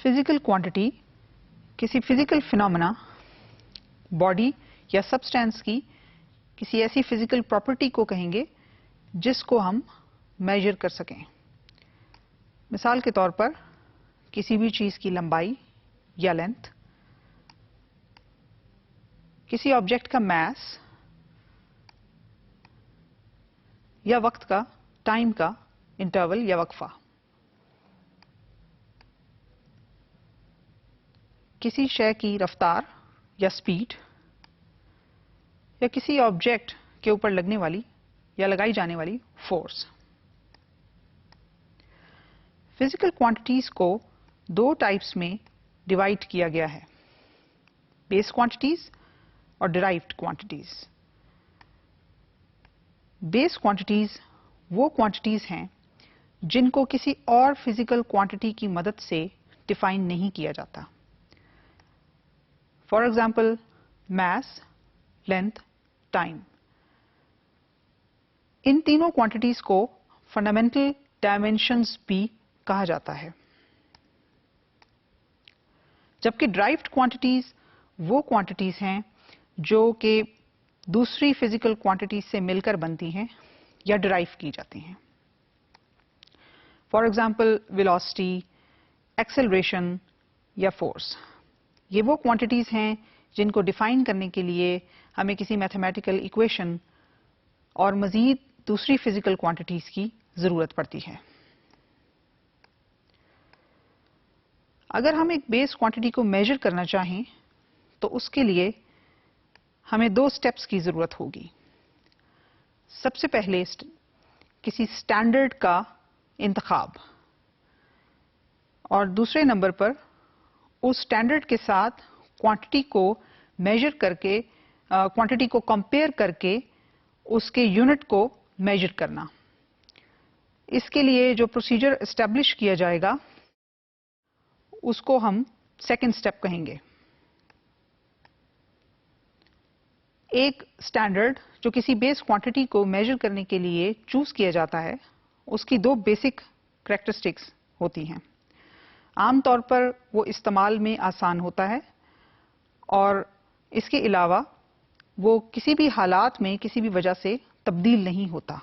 Physical quantity किसी physical phenomena, body या substance की किसी ऐसी फिजिकल प्रॉपर्टी को कहेंगे जिसको हम मेजर कर सकें। मिसाल के तौर पर किसी भी चीज की लंबाई या लेंथ, किसी ऑब्जेक्ट का मास या वक्त का, टाइम का इंटरवल या वक्फा, किसी शय की रफ्तार या स्पीड, या किसी ऑब्जेक्ट के ऊपर लगने वाली या लगाई जाने वाली फोर्स। फिजिकल क्वांटिटीज को दो टाइप्स में डिवाइड किया गया है, बेस क्वांटिटीज और डिराइव्ड क्वांटिटीज। बेस क्वांटिटीज वो क्वांटिटीज हैं जिनको किसी और फिजिकल क्वांटिटी की मदद से डिफाइन नहीं किया जाता। For example, mass, length, time. इन तीनों क्वांटिटीज को फंडामेंटल डायमेंशंस भी कहा जाता है। जबकि डिराइव्ड क्वांटिटीज वो क्वांटिटीज हैं जो कि दूसरी फिजिकल क्वांटिटीज से मिलकर बनती हैं या डिराइव की जाती हैं। फॉर एग्जाम्पल, वेलोसिटी, एक्सेलरेशन या फोर्स। ये वो क्वांटिटीज हैं जिनको डिफाइन करने के लिए हमें किसी मैथमेटिकल इक्वेशन और मजीद दूसरी फिजिकल क्वांटिटीज की जरूरत पड़ती है। अगर हम एक बेस क्वांटिटी को मेजर करना चाहें तो उसके लिए हमें दो स्टेप्स की जरूरत होगी। सबसे पहले किसी स्टैंडर्ड का इंतखाब, और दूसरे नंबर पर उस स्टैंडर्ड के साथ क्वांटिटी को मेजर करके, क्वांटिटी को कंपेयर करके उसके यूनिट को मेजर करना। इसके लिए जो प्रोसीजर एस्टेब्लिश किया जाएगा उसको हम सेकंड स्टेप कहेंगे। एक स्टैंडर्ड जो किसी बेस क्वांटिटी को मेजर करने के लिए चूज किया जाता है, उसकी दो बेसिक कैरेक्टरिस्टिक्स होती हैं। आमतौर पर वो इस्तेमाल में आसान होता है और इसके अलावा वो किसी भी हालात में किसी भी वजह से तब्दील नहीं होता।